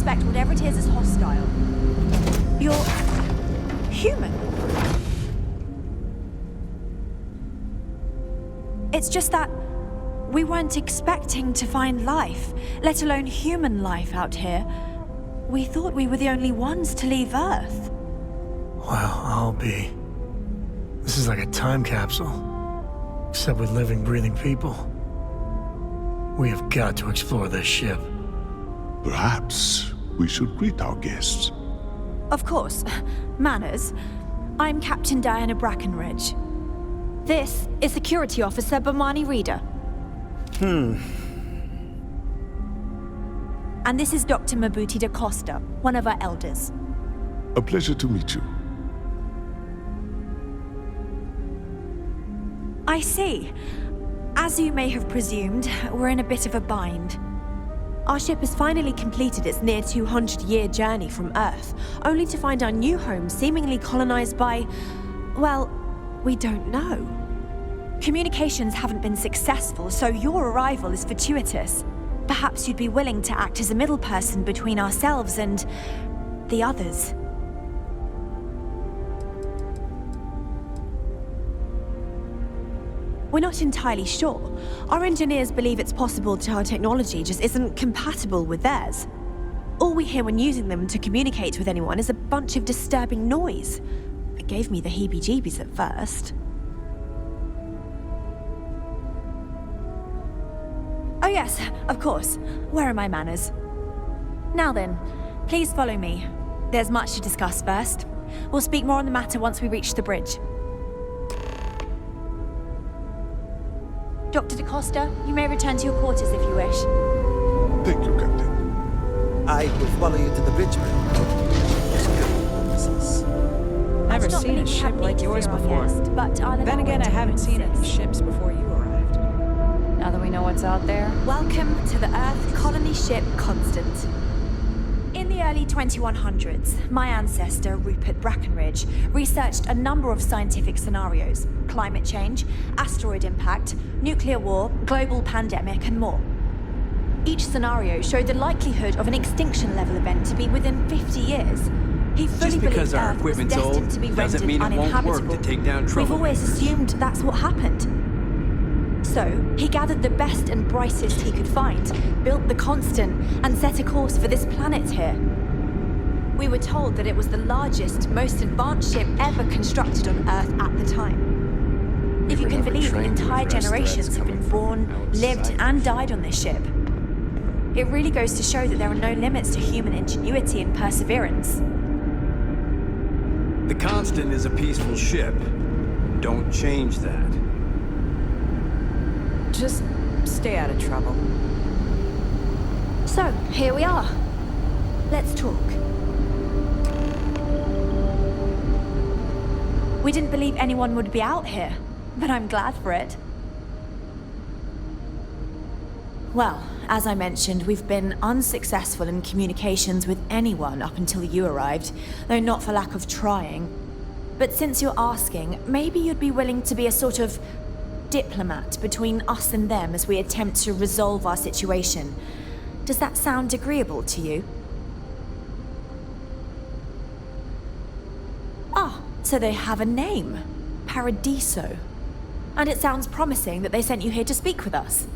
suspect whatever it is hostile. You're... human. It's just that we weren't expecting to find life, let alone human life out here. We thought we were the only ones to leave Earth. Well, I'll be. This is like a time capsule. Except with living, breathing people. We have got to explore this ship. Perhaps we should greet our guests. Of course. Manners. I'm Captain Diana Brackenridge. This is Security Officer Bomani Reader. And this is Dr. Mabuti da Costa, one of our elders. A pleasure to meet you. I see. As you may have presumed, we're in a bit of a bind. Our ship has finally completed its near 200-year journey from Earth, only to find our new home seemingly colonized by... well, we don't know. Communications haven't been successful, so your arrival is fortuitous. Perhaps you'd be willing to act as a middle person between ourselves and... the others. We're not entirely sure. Our engineers believe it's possible that our technology just isn't compatible with theirs. All we hear when using them to communicate with anyone is a bunch of disturbing noise. It gave me the heebie-jeebies at first. Oh yes, of course. Where are my manners? Now then, please follow me. There's much to discuss first. We'll speak more on the matter once we reach the bridge. Dr. da Costa, you may return to your quarters if you wish. Thank you, Captain. I will follow you to the bridge, Never seen a ship like yours before. Then again, I haven't seen any ships before you arrived. Now that we know what's out there, Welcome to the Earth colony ship Constant. In the early 2100s, my ancestor, Rupert Brackenridge, researched a number of scientific scenarios: climate change, asteroid impact, nuclear war, global pandemic, and more. Each scenario showed the likelihood of an extinction-level event to be within 50 years. He fully Just because believed our Earth was equipment's destined old to be doesn't rendered mean it won't work uninhabitable. to take down We've trouble. always assumed that's what happened. So, he gathered the best and brightest he could find, built the Constant, and set a course for this planet here. We were told that it was the largest, most advanced ship ever constructed on Earth at the time. If you can believe it, entire generations have been born, lived, and died on this ship. It really goes to show that there are no limits to human ingenuity and perseverance. The Constant is a peaceful ship. Don't change that. Just stay out of trouble. So, here we are. Let's talk. We didn't believe anyone would be out here, but I'm glad for it. Well, as I mentioned, we've been unsuccessful in communications with anyone up until you arrived, though not for lack of trying. But since you're asking, maybe you'd be willing to be a sort of diplomat between us and them as we attempt to resolve our situation. Does that sound agreeable to you? Ah, so they have a name. Paradiso. And it sounds promising that they sent you here to speak with us.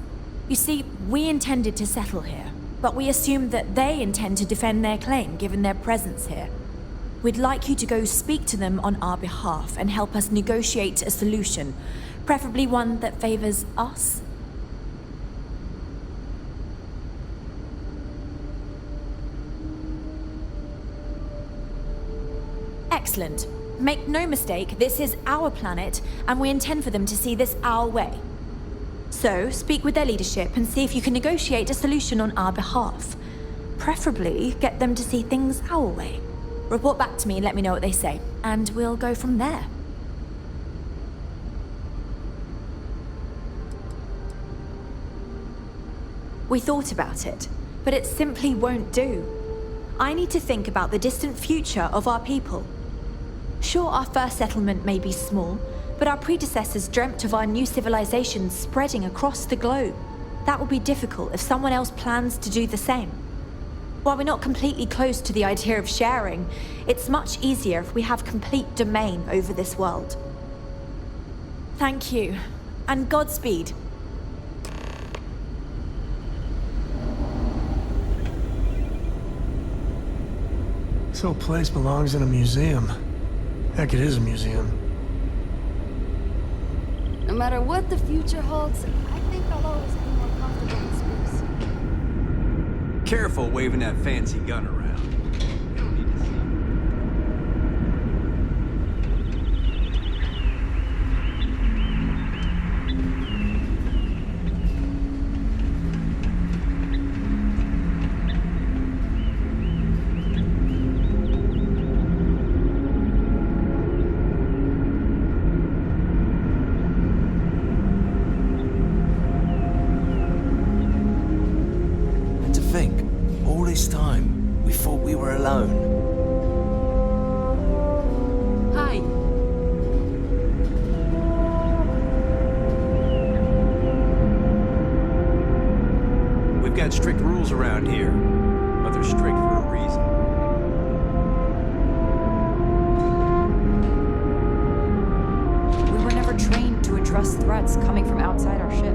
You see, we intended to settle here, but we assumed that they intend to defend their claim given their presence here. We'd like you to go speak to them on our behalf and help us negotiate a solution, preferably one that favors us. Excellent. Make no mistake, this is our planet, and we intend for them to see this our way. So, speak with their leadership and see if you can negotiate a solution on our behalf. Preferably, get them to see things our way. Report back to me and let me know what they say, and we'll go from there. We thought about it, but it simply won't do. I need to think about the distant future of our people. Sure, our first settlement may be small, but our predecessors dreamt of our new civilization spreading across the globe. That will be difficult if someone else plans to do the same. While we're not completely close to the idea of sharing, it's much easier if we have complete domain over this world. Thank you, and Godspeed. This whole place belongs in a museum. Heck, it is a museum. No matter what the future holds, I think I'll always be more comfortable in space. Careful waving that fancy gun around. We don't need to see. And to think, all this time, we thought we were alone. Hi. We've got strict rules around here, but they're strict for a reason. We were never trained to address threats coming from outside our ship.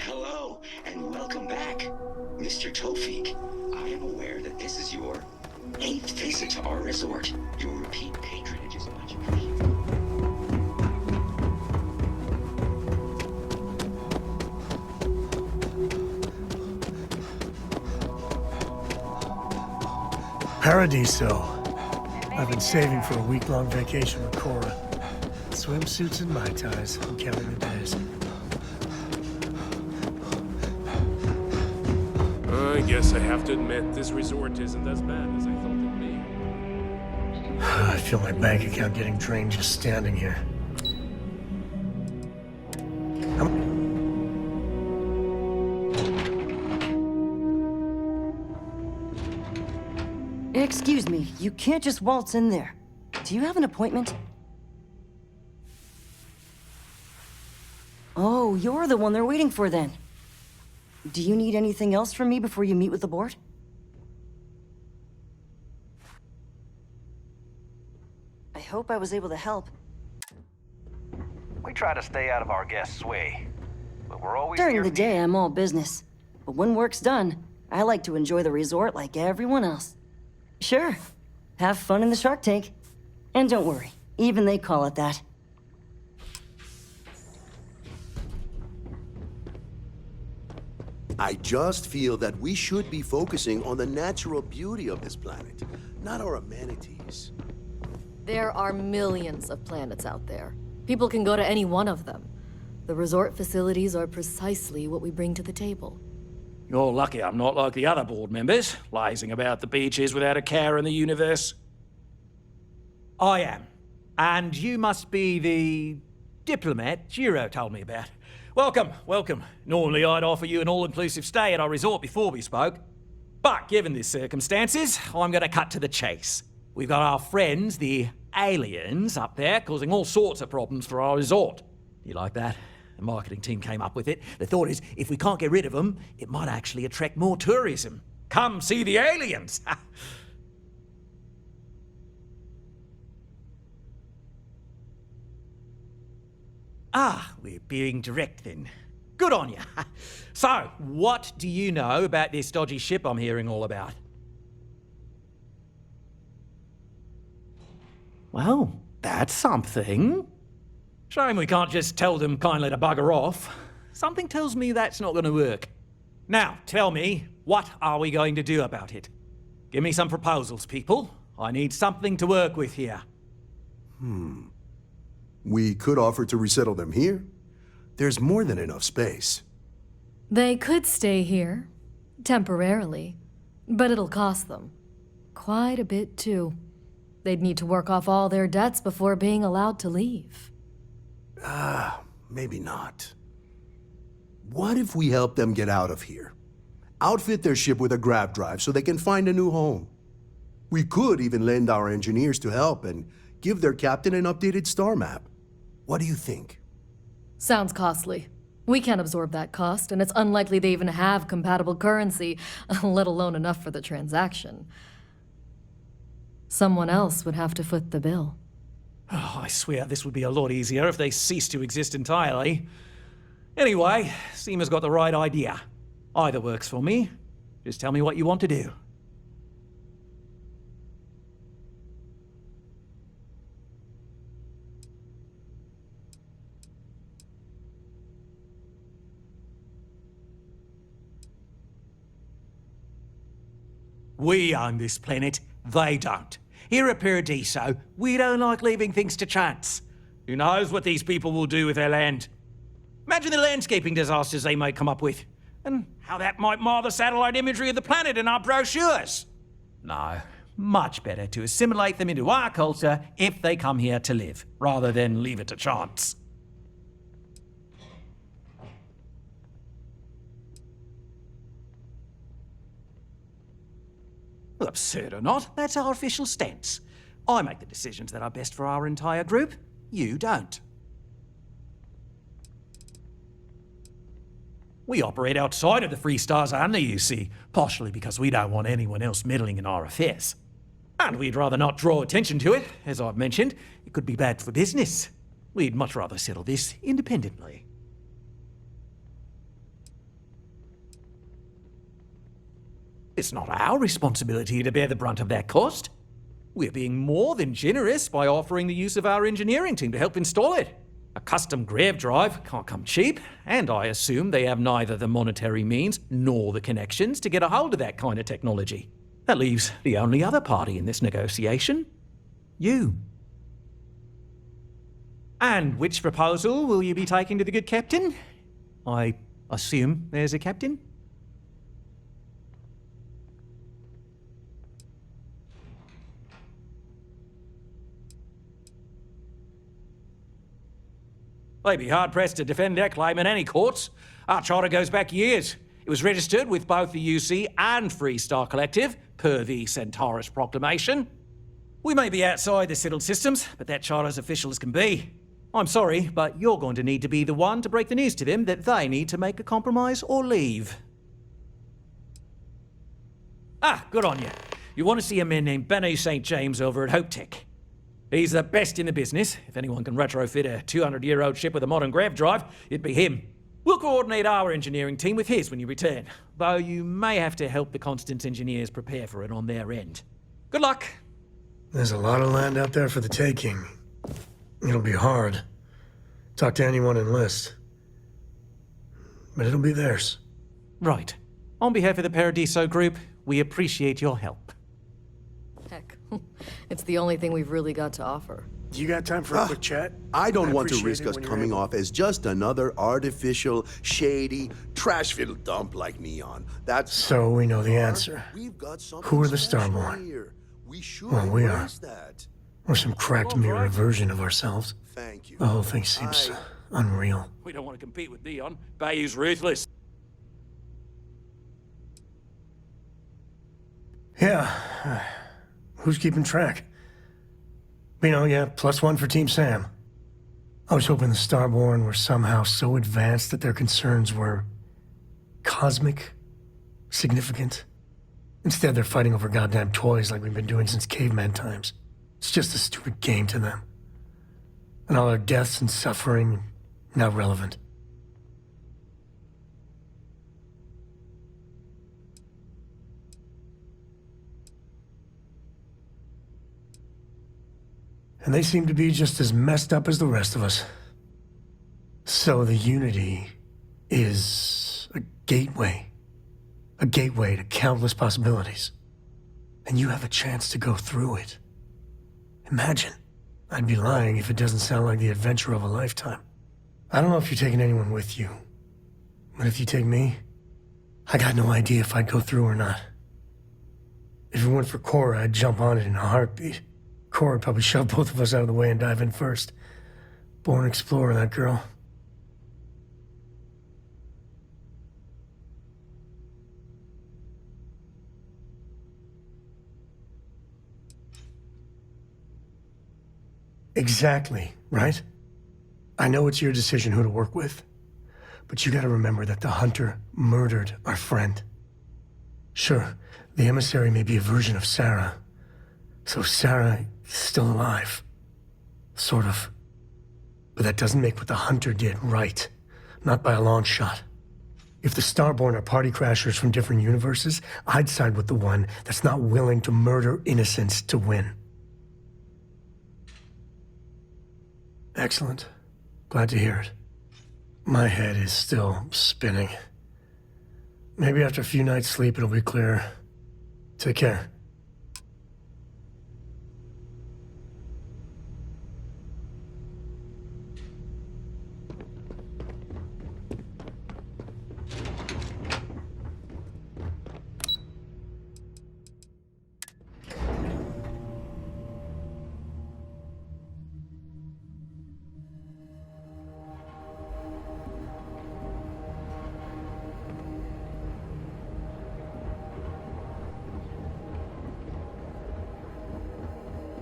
Hello, and welcome back, Mr. Tofik. I am aware that this is your 8th visit to our resort. Your repeat patronage is much appreciated. Paradiso. I've been saving for a week-long vacation with Cora. Swimsuits and Mai Tais. I'm counting the days. I guess I have to admit, this resort isn't as bad as I thought it'd be. I feel my bank account getting drained just standing here. Excuse me, you can't just waltz in there. Do you have an appointment? Oh, you're the one they're waiting for then. Do you need anything else from me before you meet with the board? I hope I was able to help. We try to stay out of our guests' way, but we're always During here the for day, you. I'm all business. But when work's done, I like to enjoy the resort like everyone else. Sure, have fun in the shark tank. And don't worry, even they call it that. I just feel that we should be focusing on the natural beauty of this planet, not our amenities. There are millions of planets out there. People can go to any one of them. The resort facilities are precisely what we bring to the table. You're lucky I'm not like the other board members, lazing about the beaches without a care in the universe. I am. And you must be the diplomat Jiro told me about. Welcome, welcome. Normally I'd offer you an all-inclusive stay at our resort before we spoke. But given the circumstances, I'm gonna cut to the chase. We've got our friends, the aliens, up there, causing all sorts of problems for our resort. You like that? The marketing team came up with it. The thought is, if we can't get rid of them, it might actually attract more tourism. Come see the aliens! Ah, we're being direct then. Good on you. So, what do you know about this dodgy ship I'm hearing all about? Well, that's something. Shame we can't just tell them kindly to bugger off. Something tells me that's not going to work. Now, tell me, what are we going to do about it? Give me some proposals, people. I need something to work with here. We could offer to resettle them here. There's more than enough space. They could stay here, temporarily, but it'll cost them. Quite a bit, too. They'd need to work off all their debts before being allowed to leave. Maybe not. What if we help them get out of here? Outfit their ship with a grav drive so they can find a new home. We could even lend our engineers to help and give their captain an updated star map. What do you think? Sounds costly. We can't absorb that cost, and it's unlikely they even have compatible currency, let alone enough for the transaction. Someone else would have to foot the bill. Oh, I swear this would be a lot easier if they ceased to exist entirely. Anyway, Seema's got the right idea. Either works for me. Just tell me what you want to do. We own this planet, they don't. Here at Paradiso, we don't like leaving things to chance. Who knows what these people will do with their land? Imagine the landscaping disasters they might come up with, and how that might mar the satellite imagery of the planet in our brochures. No, much better to assimilate them into our culture if they come here to live, rather than leave it to chance. Well, absurd or not, that's our official stance. I make the decisions that are best for our entire group. You don't. We operate outside of the Free Stars and the UC, partially because we don't want anyone else meddling in our affairs. And we'd rather not draw attention to it. As I've mentioned, it could be bad for business. We'd much rather settle this independently. It's not our responsibility to bear the brunt of that cost. We're being more than generous by offering the use of our engineering team to help install it. A custom grav drive can't come cheap, and I assume they have neither the monetary means nor the connections to get a hold of that kind of technology. That leaves the only other party in this negotiation. You. And which proposal will you be taking to the good captain? I assume there's a captain? They'd be hard-pressed to defend their claim in any courts. Our charter goes back years. It was registered with both the UC and Free Star Collective, per the Centaurus Proclamation. We may be outside the settled systems, but that charter's official as can be. I'm sorry, but you're going to need to be the one to break the news to them that they need to make a compromise or leave. Ah, good on you. You want to see a man named Benny St. James over at Hope Tech. He's the best in the business. If anyone can retrofit a 200-year-old ship with a modern grav drive, it'd be him. We'll coordinate our engineering team with his when you return, though you may have to help the Constance engineers prepare for it on their end. Good luck. There's a lot of land out there for the taking. It'll be hard. Talk to anyone enlist. But it'll be theirs. Right. On behalf of the Paradiso Group, we appreciate your help. Heck, it's the only thing we've really got to offer. You got time for a quick chat? I don't want to appreciate risk it us when you're coming able. off as just another artificial, shady, trash-filled dump like Neon. That's So we know the answer. We've got something Who are the special Starborn? here. We should Well, we are. embrace that. We're some cracked mirror version of ourselves. Thank you. The whole thing seems unreal. We don't want to compete with Neon. Bayou's ruthless. Yeah. Who's keeping track? You know, yeah, +1 for Team Sam. I was hoping the Starborn were somehow so advanced that their concerns were cosmic, significant. Instead, they're fighting over goddamn toys like we've been doing since caveman times. It's just a stupid game to them. And all our deaths and suffering, not relevant. And they seem to be just as messed up as the rest of us. So the Unity is a gateway. A gateway to countless possibilities. And you have a chance to go through it. Imagine. I'd be lying if it doesn't sound like the adventure of a lifetime. I don't know if you're taking anyone with you. But if you take me, I got no idea if I'd go through or not. If it weren't for Cora, I'd jump on it in a heartbeat. Cora would probably shove both of us out of the way and dive in first. Born explorer, that girl. Exactly, right? I know it's your decision who to work with, but you gotta remember that the Hunter murdered our friend. Sure, the emissary may be a version of Sarah, so Sarah is still alive. Sort of. But that doesn't make what the Hunter did right. Not by a long shot. If the Starborn are party crashers from different universes, I'd side with the one that's not willing to murder innocents to win. Excellent. Glad to hear it. My head is still spinning. Maybe after a few nights' sleep it'll be clearer. Take care.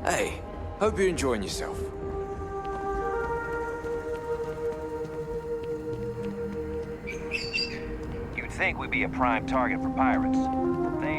Hey, hope you're enjoying yourself. You'd think we'd be a prime target for pirates. They